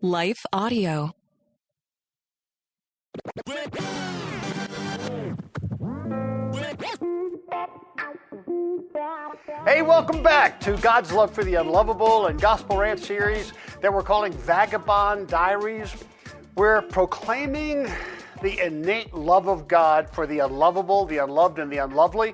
Life Audio. Hey, welcome back to God's Love for the Unlovable and Gospel Rant series that we're calling Vagabond Diaries. We're proclaiming the innate love of God for the unlovable, the unloved, and the unlovely.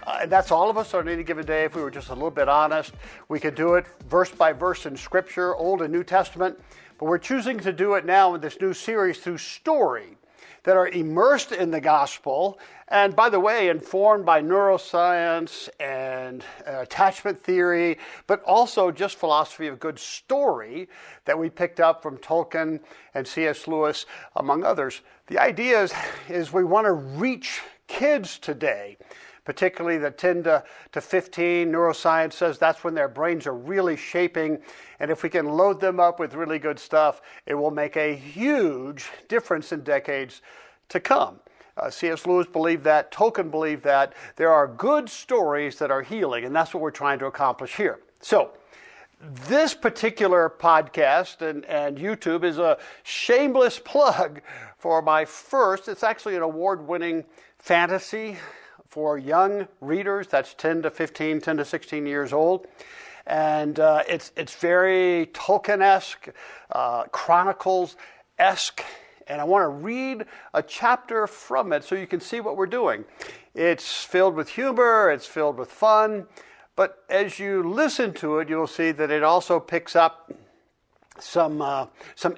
And that's all of us on any given day. If we were just a little bit honest, we could do it verse by verse in Scripture, Old and New Testament. But we're choosing to do it now in this new series through story that are immersed in the gospel, and by the way, informed by neuroscience and attachment theory, but also just philosophy of good story that we picked up from Tolkien and C.S. Lewis, among others. The idea is we want to reach kids today, particularly the 10 to 15. Neuroscience says that's when their brains are really shaping. And if we can load them up with really good stuff, it will make a huge difference in decades to come. C.S. Lewis believed that. Tolkien believed that. There are good stories that are healing, and that's what we're trying to accomplish here. So, this particular podcast and YouTube is a shameless plug for my first, it's actually an award-winning fantasy for young readers. That's 10 to 16 years old. And it's very Tolkien-esque, Chronicles-esque, and I want to read a chapter from it so you can see what we're doing. It's filled with humor, it's filled with fun, but as you listen to it, you'll see that it also picks up some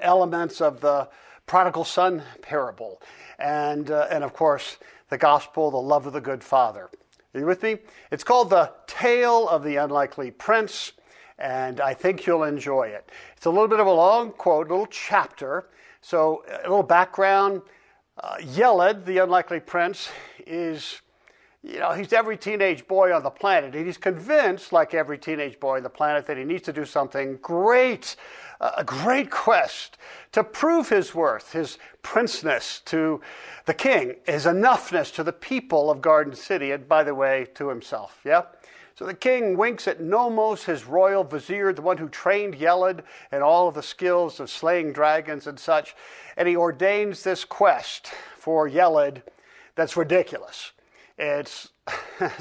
elements of the prodigal son parable, and of course, the gospel, the love of the good father. Are you with me? It's called The Tale of the Unlikely Prince, and I think you'll enjoy it. It's a little bit of a long quote, a little chapter. So a little background. Yeled, the unlikely prince, is, he's every teenage boy on the planet. And he's convinced, like every teenage boy on the planet, that he needs to do something great, a great quest to prove his worth, his princeness to the king, his enoughness to the people of Garden City, and by the way, to himself. Yeah? So the king winks at Nomos, his royal vizier, the one who trained Yeled and all of the skills of slaying dragons and such, and he ordains this quest for Yeled that's ridiculous. It's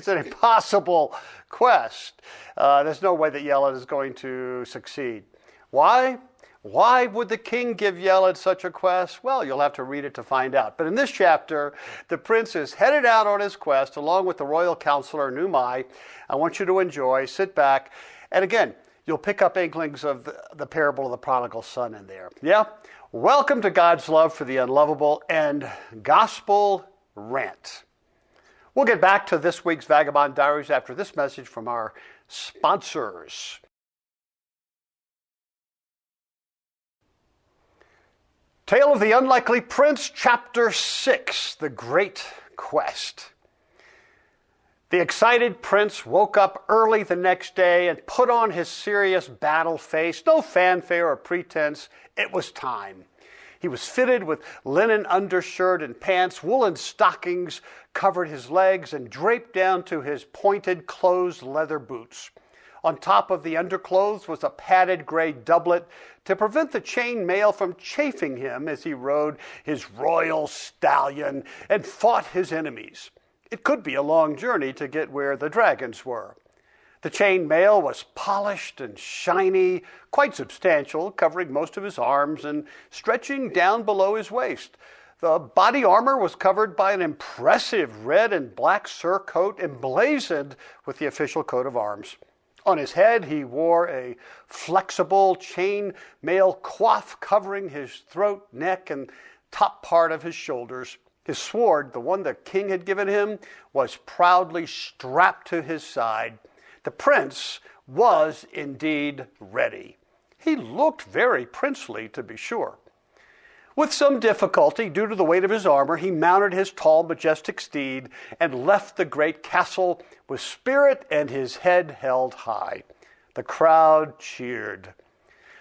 an impossible quest. There's no way that Yeled is going to succeed. Why? Why would the king give Yeled such a quest? Well, you'll have to read it to find out. But in this chapter, the prince is headed out on his quest along with the royal counselor, Noomai. I want you to enjoy, sit back, and again, you'll pick up inklings of the parable of the prodigal son in there. Yeah? Welcome to God's Love for the Unlovable and Gospel Rant. We'll get back to this week's Vagabond Diaries after this message from our sponsors. Tale of the Unlikely Prince, Chapter 6, The Great Quest. The excited prince woke up early the next day and put on his serious battle face. No fanfare or pretense. It was time. He was fitted with linen undershirt and pants. Woolen stockings covered his legs and draped down to his pointed closed leather boots. On top of the underclothes was a padded gray doublet to prevent the chain mail from chafing him as he rode his royal stallion and fought his enemies. It could be a long journey to get where the dragons were. The chain mail was polished and shiny, quite substantial, covering most of his arms and stretching down below his waist. The body armor was covered by an impressive red and black surcoat emblazoned with the official coat of arms. On his head, he wore a flexible chain mail coif covering his throat, neck, and top part of his shoulders. His sword, the one the king had given him, was proudly strapped to his side. The prince was indeed ready. He looked very princely, to be sure. With some difficulty, due to the weight of his armor, he mounted his tall, majestic steed and left the great castle with spirit and his head held high. The crowd cheered.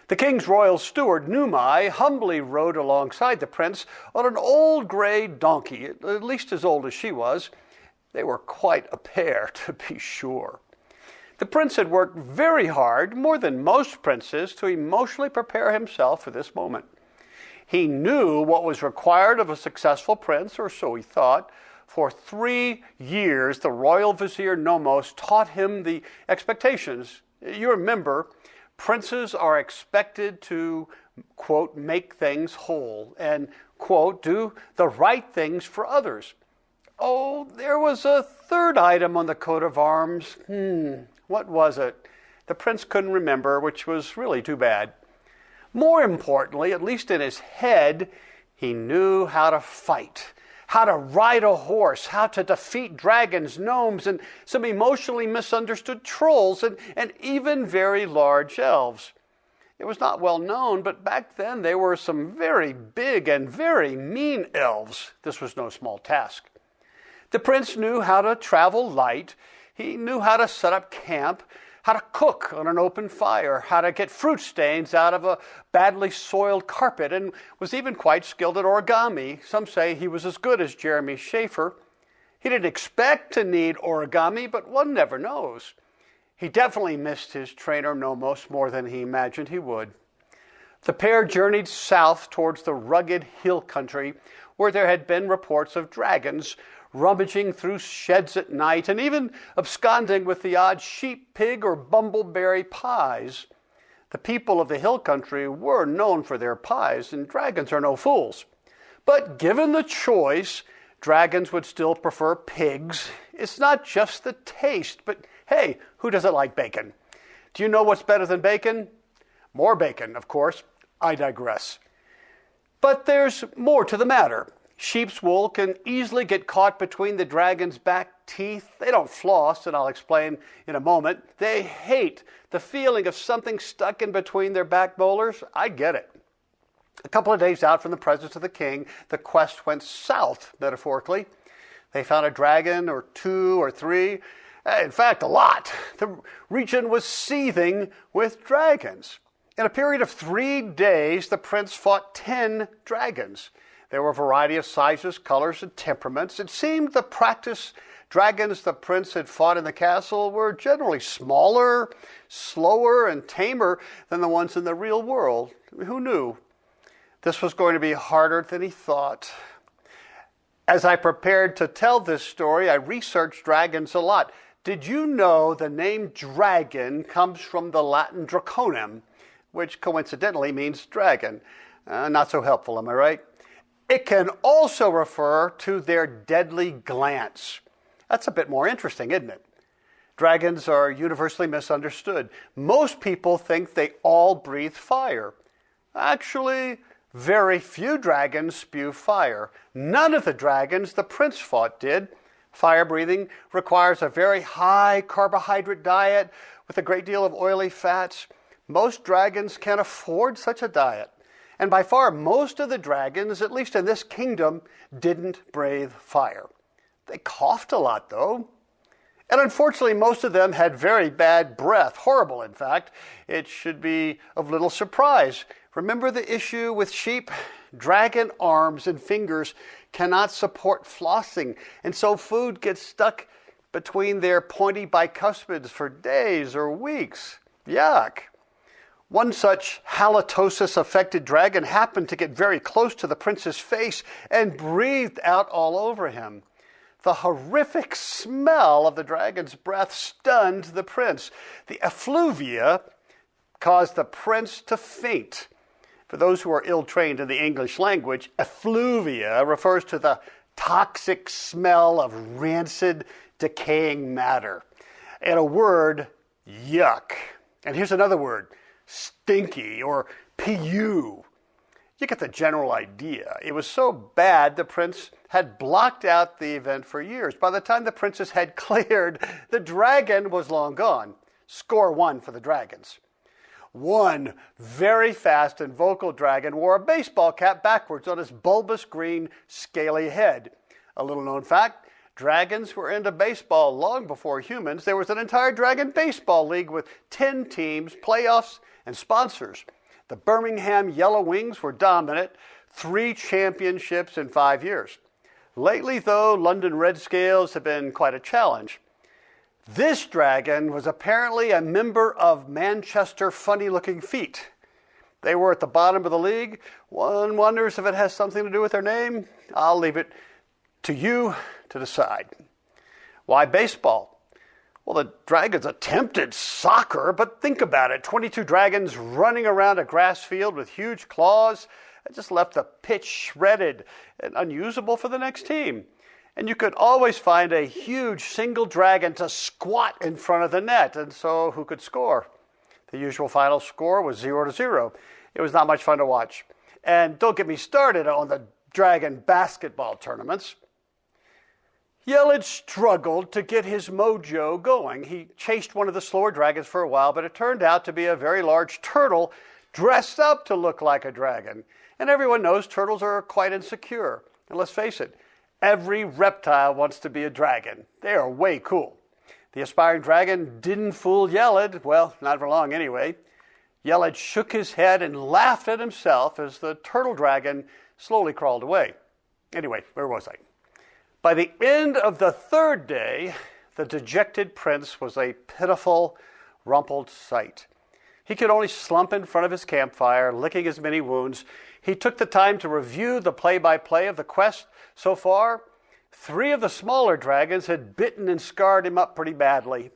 The king's royal steward, Noomai, humbly rode alongside the prince on an old gray donkey, at least as old as she was. They were quite a pair, to be sure. The prince had worked very hard, more than most princes, to emotionally prepare himself for this moment. He knew what was required of a successful prince, or so he thought. For 3 years, the royal vizier Nomos taught him the expectations. You remember, princes are expected to, quote, make things whole and, quote, do the right things for others. Oh, there was a third item on the coat of arms. What was it? The prince couldn't remember, which was really too bad. More importantly, at least in his head, he knew how to fight, how to ride a horse, how to defeat dragons, gnomes, and some emotionally misunderstood trolls, and even very large elves. It was not well known, but back then there were some very big and very mean elves. This was no small task. The prince knew how to travel light. He knew how to set up camp, how to cook on an open fire, how to get fruit stains out of a badly soiled carpet, and was even quite skilled at origami. Some say he was as good as Jeremy Schaefer. He didn't expect to need origami, but one never knows. He definitely missed his trainer Nomos more than he imagined he would. The pair journeyed south towards the rugged hill country where there had been reports of dragons rummaging through sheds at night and even absconding with the odd sheep, pig, or bumbleberry pies. The people of the hill country were known for their pies, and dragons are no fools. But given the choice, dragons would still prefer pigs. It's not just the taste, but hey, who doesn't like bacon? Do you know what's better than bacon? More bacon, of course. I digress. But there's more to the matter. Sheep's wool can easily get caught between the dragon's back teeth. They don't floss, and I'll explain in a moment. They hate the feeling of something stuck in between their back molars. I get it. A couple of days out from the presence of the king, the quest went south, metaphorically. They found a dragon or 2 or 3. In fact, a lot. The region was seething with dragons. In a period of 3 days, the prince fought 10 dragons. There were a variety of sizes, colors, and temperaments. It seemed the practice dragons the prince had fought in the castle were generally smaller, slower, and tamer than the ones in the real world. Who knew? This was going to be harder than he thought. As I prepared to tell this story, I researched dragons a lot. Did you know the name dragon comes from the Latin draconem, which coincidentally means dragon? Not so helpful, am I right? It can also refer to their deadly glance. That's a bit more interesting, isn't it? Dragons are universally misunderstood. Most people think they all breathe fire. Actually, very few dragons spew fire. None of the dragons the prince fought did. Fire breathing requires a very high carbohydrate diet with a great deal of oily fats. Most dragons can't afford such a diet. And by far, most of the dragons, at least in this kingdom, didn't breathe fire. They coughed a lot, though. And unfortunately, most of them had very bad breath. Horrible, in fact. It should be of little surprise. Remember the issue with sheep? Dragon arms and fingers cannot support flossing, and so food gets stuck between their pointy bicuspids for days or weeks. Yuck. One such halitosis-affected dragon happened to get very close to the prince's face and breathed out all over him. The horrific smell of the dragon's breath stunned the prince. The effluvia caused the prince to faint. For those who are ill-trained in the English language, effluvia refers to the toxic smell of rancid, decaying matter. And a word, yuck. And here's another word, stinky, or pu. You get the general idea. It was so bad the prince had blocked out the event for years. By the time the prince's head cleared, the dragon was long gone. Score 1 for the dragons. One very fast and vocal dragon wore a baseball cap backwards on his bulbous green, scaly head. A little-known fact, dragons were into baseball long before humans. There was an entire dragon baseball league with 10 teams, playoffs, and sponsors. The Birmingham Yellow Wings were dominant, 3 championships in 5 years. Lately, though, London Red Scales have been quite a challenge. This dragon was apparently a member of Manchester Funny-Looking Feet. They were at the bottom of the league. One wonders if it has something to do with their name. I'll leave it to you to decide. Why baseball? Well, the Dragons attempted soccer, but think about it. 22 dragons running around a grass field with huge claws. It just left the pitch shredded and unusable for the next team. And you could always find a huge single dragon to squat in front of the net, and so who could score? The usual final score was 0-0. It was not much fun to watch. And don't get me started on the dragon basketball tournaments. Yeled struggled to get his mojo going. He chased one of the slower dragons for a while, but it turned out to be a very large turtle dressed up to look like a dragon. And everyone knows turtles are quite insecure. And let's face it, every reptile wants to be a dragon. They are way cool. The aspiring dragon didn't fool Yeled. Well, not for long anyway. Yeled shook his head and laughed at himself as the turtle dragon slowly crawled away. Anyway, where was I? By the end of the third day, the dejected prince was a pitiful, rumpled sight. He could only slump in front of his campfire, licking his many wounds. He took the time to review the play-by-play of the quest so far. 3 of the smaller dragons had bitten and scarred him up pretty badly.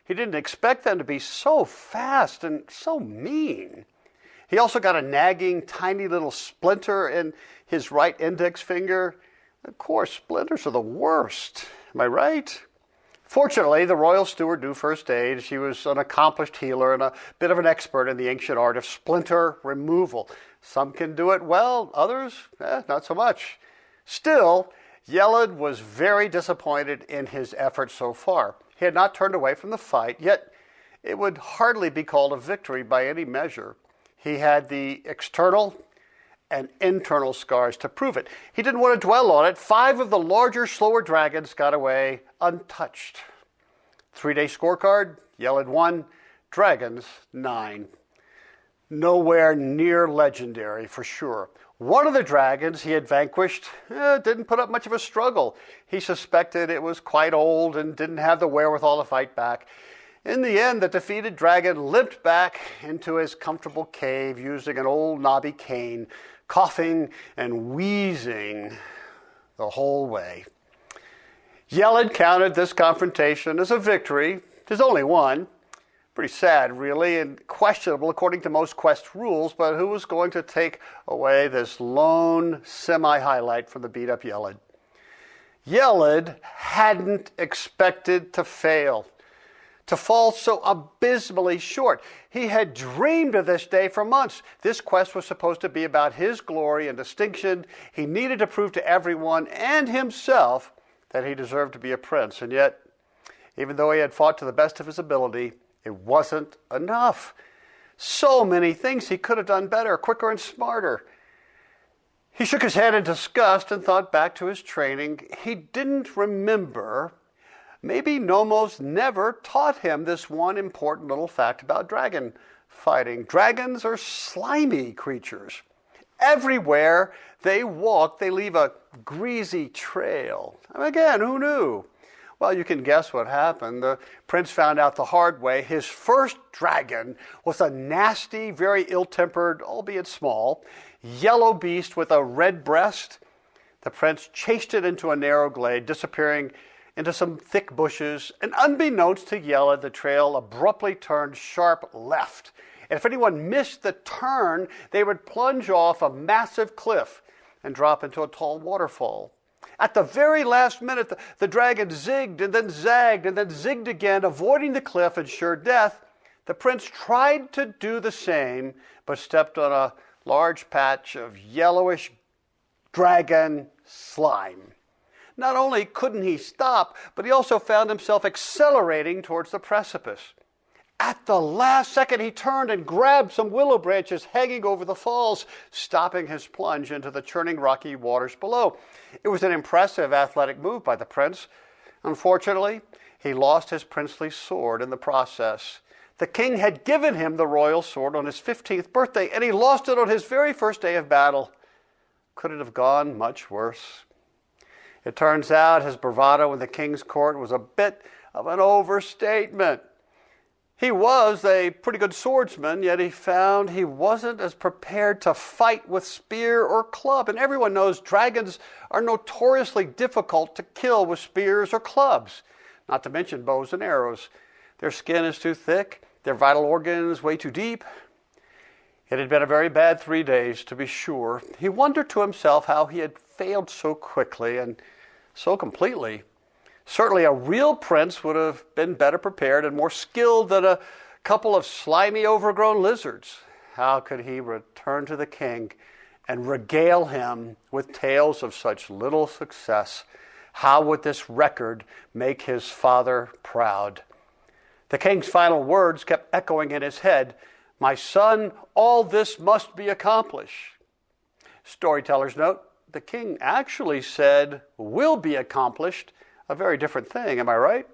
He didn't expect them to be so fast and so mean. He also got a nagging, tiny little splinter in his right index finger. Of course, splinters are the worst. Am I right? Fortunately, the royal steward knew first aid. She was an accomplished healer and a bit of an expert in the ancient art of splinter removal. Some can do it well, others, not so much. Still, Yeled was very disappointed in his efforts so far. He had not turned away from the fight, yet it would hardly be called a victory by any measure. He had the external and internal scars to prove it. He didn't want to dwell on it. 5 of the larger, slower dragons got away untouched. 3-day scorecard, Yeled 1, dragons 9. Nowhere near legendary, for sure. One of the dragons he had vanquished didn't put up much of a struggle. He suspected it was quite old and didn't have the wherewithal to fight back. In the end, the defeated dragon limped back into his comfortable cave using an old knobby cane, coughing and wheezing the whole way. Yeled counted this confrontation as a victory, his only one. Pretty sad, really, and questionable according to most quest rules, but who was going to take away this lone semi-highlight from the beat-up Yeled? Yeled hadn't expected to fail, to fall so abysmally short. He had dreamed of this day for months. This quest was supposed to be about his glory and distinction. He needed to prove to everyone and himself that he deserved to be a prince. And yet, even though he had fought to the best of his ability, it wasn't enough. So many things he could have done better, quicker and smarter. He shook his head in disgust and thought back to his training. He didn't remember. Maybe Nomos never taught him this one important little fact about dragon fighting. Dragons are slimy creatures. Everywhere they walk, they leave a greasy trail. Again, who knew? Well, you can guess what happened. The prince found out the hard way. His first dragon was a nasty, very ill-tempered, albeit small, yellow beast with a red breast. The prince chased it into a narrow glade, disappearing into some thick bushes, and unbeknownst to Yeled, the trail abruptly turned sharp left. And if anyone missed the turn, they would plunge off a massive cliff and drop into a tall waterfall. At the very last minute, the dragon zigged and then zagged and then zigged again, avoiding the cliff and sure death. The prince tried to do the same, but stepped on a large patch of yellowish dragon slime. Not only couldn't he stop, but he also found himself accelerating towards the precipice. At the last second, he turned and grabbed some willow branches hanging over the falls, stopping his plunge into the churning rocky waters below. It was an impressive athletic move by the prince. Unfortunately, he lost his princely sword in the process. The king had given him the royal sword on his 15th birthday, and he lost it on his very first day of battle. Could it have gone much worse? It turns out his bravado in the king's court was a bit of an overstatement. He was a pretty good swordsman, yet he found he wasn't as prepared to fight with spear or club. And everyone knows dragons are notoriously difficult to kill with spears or clubs, not to mention bows and arrows. Their skin is too thick, their vital organs way too deep. It had been a very bad 3 days, to be sure. He wondered to himself how he had failed so quickly and so completely. Certainly a real prince would have been better prepared and more skilled than a couple of slimy, overgrown lizards. How could he return to the king and regale him with tales of such little success? How would this record make his father proud? The king's final words kept echoing in his head. "My son, all this must be accomplished." Storytellers note, the king actually said, "will be accomplished," a very different thing, am I right?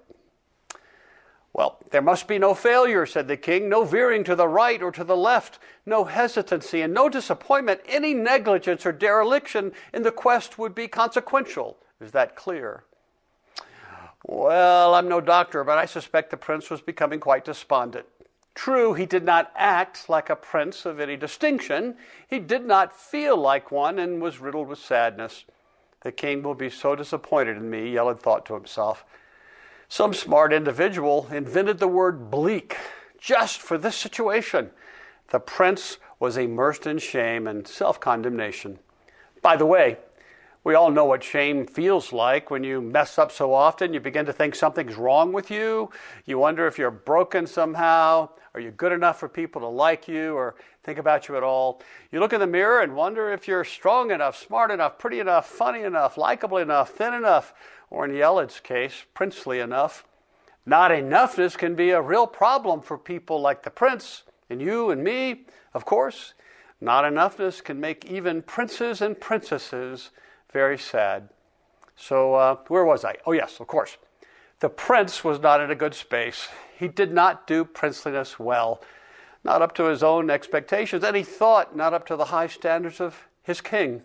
"Well, there must be no failure," said the king, "no veering to the right or to the left, no hesitancy and no disappointment. Any negligence or dereliction in the quest would be consequential. Is that clear?" Well, I'm no doctor, but I suspect the prince was becoming quite despondent. True, he did not act like a prince of any distinction. He did not feel like one and was riddled with sadness. "The king will be so disappointed in me," Yeled thought to himself. Some smart individual invented the word bleak just for this situation. The prince was immersed in shame and self-condemnation. By the way, we all know what shame feels like. When you mess up so often, you begin to think something's wrong with you. You wonder if you're broken somehow. Are you good enough for people to like you or think about you at all? You look in the mirror and wonder if you're strong enough, smart enough, pretty enough, funny enough, likable enough, thin enough, or in Yeled's case, princely enough. Not enoughness can be a real problem for people like the prince and you and me, of course. Not enoughness can make even princes and princesses very sad. So where was I? Oh, yes, of course. The prince was not in a good space. He did not do princeliness well, not up to his own expectations, and he thought not up to the high standards of his king.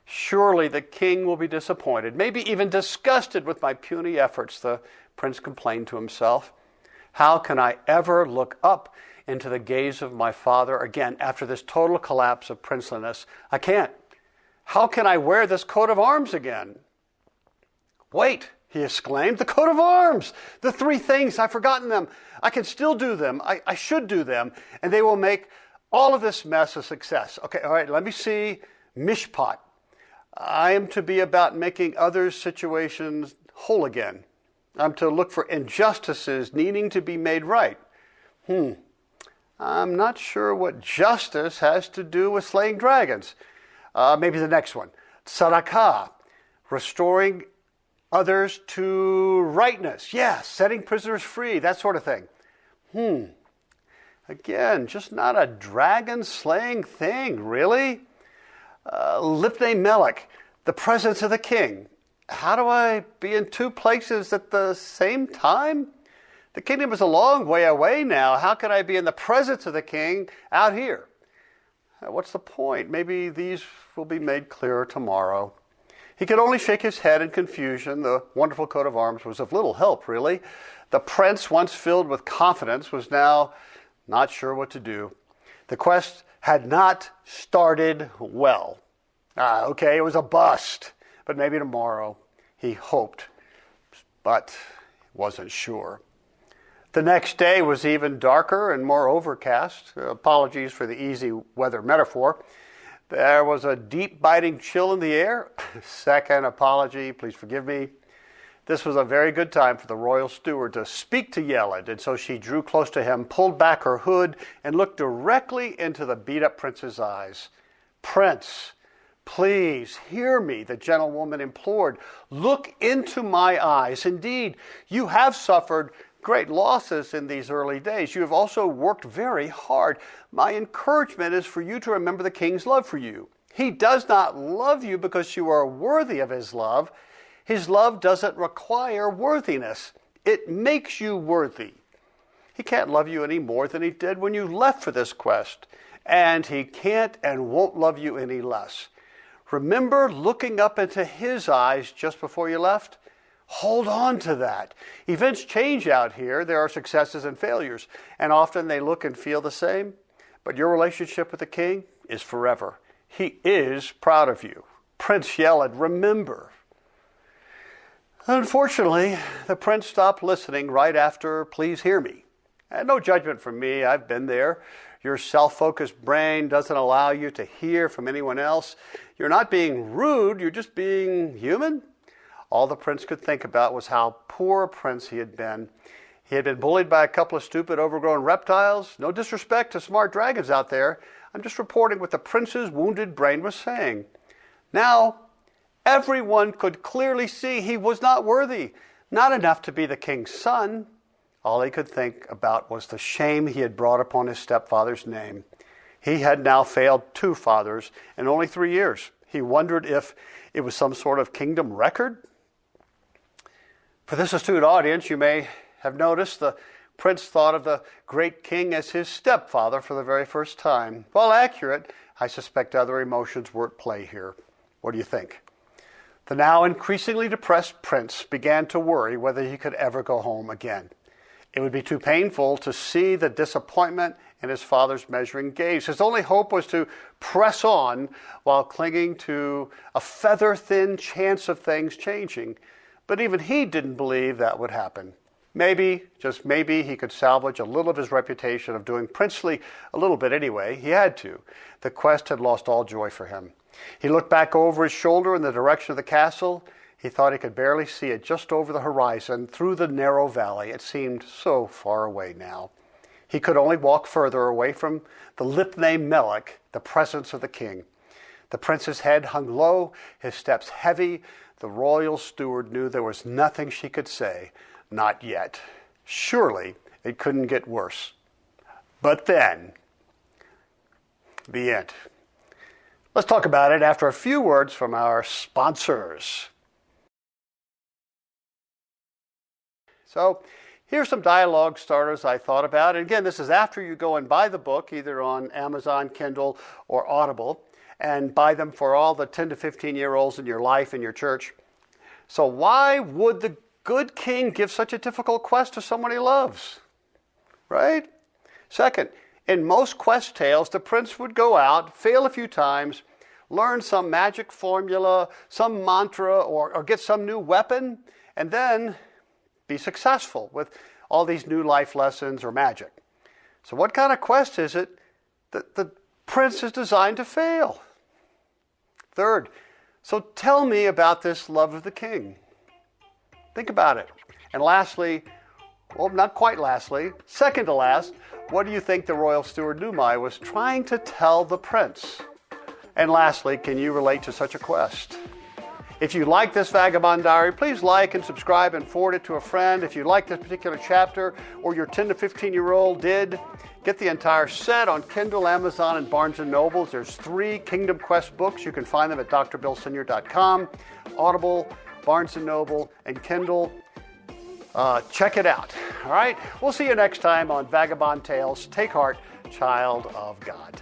Surely the king will be disappointed, maybe even disgusted with my puny efforts, the prince complained to himself. How can I ever look up into the gaze of my father again after this total collapse of princeliness? I can't. How can I wear this coat of arms again? Wait, he exclaimed, the coat of arms! The 3 things, I've forgotten them. I can still do them. I should do them, and they will make all of this mess a success. Okay, all right, let me see. Mishpat. I am to be about making others' situations whole again. I'm to look for injustices needing to be made right. I'm not sure what justice has to do with slaying dragons. Maybe the next one. Tzedakah, restoring others to rightness. Yeah, setting prisoners free, that sort of thing. Again, just not a dragon-slaying thing, really? Lipnei Melech, the presence of the king. How do I be in 2 places at the same time? The kingdom is a long way away now. How can I be in the presence of the king out here? What's the point? Maybe these will be made clearer tomorrow. He could only shake his head in confusion. The wonderful coat of arms was of little help, really. The prince, once filled with confidence, was now not sure what to do. The quest had not started well. Okay, it was a bust, but maybe tomorrow. He hoped, but wasn't sure. The next day was even darker and more overcast. Apologies for the easy weather metaphor. There was a deep biting chill in the air. Second apology, please forgive me. This was a very good time for the royal steward to speak to Yeled, and so she drew close to him, pulled back her hood, and looked directly into the beat-up prince's eyes. "Prince, please hear me," the gentlewoman implored. "Look into my eyes. Indeed, you have suffered great losses in these early days. You have also worked very hard. My encouragement is for you to remember the king's love for you. He does not love you because you are worthy of his love. His love doesn't require worthiness. It makes you worthy. He can't love you any more than he did when you left for this quest, and he can't and won't love you any less. Remember looking up into his eyes just before you left? Hold on to that. Events change out here. There are successes and failures, and often they look and feel the same. But your relationship with the king is forever. He is proud of you. Prince Yeled, remember. Unfortunately, the prince stopped listening right after Please Hear Me. And no judgment from me. I've been there. Your self-focused brain doesn't allow you to hear from anyone else. You're not being rude. You're just being human. All the prince could think about was how poor a prince he had been. He had been bullied by a couple of stupid, overgrown reptiles. No disrespect to smart dragons out there. I'm just reporting what the prince's wounded brain was saying. Now, everyone could clearly see he was not worthy, not enough to be the king's son. All he could think about was the shame he had brought upon his stepfather's name. He had now failed 2 fathers in only 3 years. He wondered if it was some sort of kingdom record. For this astute audience, you may have noticed the prince thought of the great king as his stepfather for the very first time. While accurate, I suspect other emotions were at play here. What do you think? The now increasingly depressed prince began to worry whether he could ever go home again. It would be too painful to see the disappointment in his father's measuring gaze. His only hope was to press on while clinging to a feather-thin chance of things changing. But even he didn't believe that would happen. Maybe, just maybe, he could salvage a little of his reputation of doing princely, a little bit anyway. He had to. The quest had lost all joy for him. He looked back over his shoulder in the direction of the castle. He thought he could barely see it just over the horizon, through the narrow valley. It seemed so far away now. He could only walk further away from the Lipnei Melech, the presence of the king. The prince's head hung low, his steps heavy. The royal steward knew there was nothing she could say. Not yet. Surely it couldn't get worse. But then, the end. Let's talk about it after a few words from our sponsors. So, here's some dialogue starters I thought about. And again, this is after you go and buy the book, either on Amazon, Kindle, or Audible, and buy them for all the 10 to 15-year-olds in your life and your church. So why would the good king give such a difficult quest to someone he loves? Right? Second, in most quest tales, the prince would go out, fail a few times, learn some magic formula, some mantra, or get some new weapon, and then be successful with all these new life lessons or magic. So what kind of quest is it that the prince is designed to fail? Third, so tell me about this love of the king. Think about it. And lastly, well, not quite lastly, second to last, what do you think the royal steward Noomai was trying to tell the prince? And lastly, can you relate to such a quest? If you like this Vagabond Diary, please like and subscribe and forward it to a friend. If you like this particular chapter, or your 10 to 15-year-old did, get the entire set on Kindle, Amazon, and Barnes & Noble. There's 3 Kingdom Quest books. You can find them at drbillsenior.com, Audible, Barnes & Noble, and Kindle. Check it out. All right? We'll see you next time on Vagabond Tales. Take heart, child of God.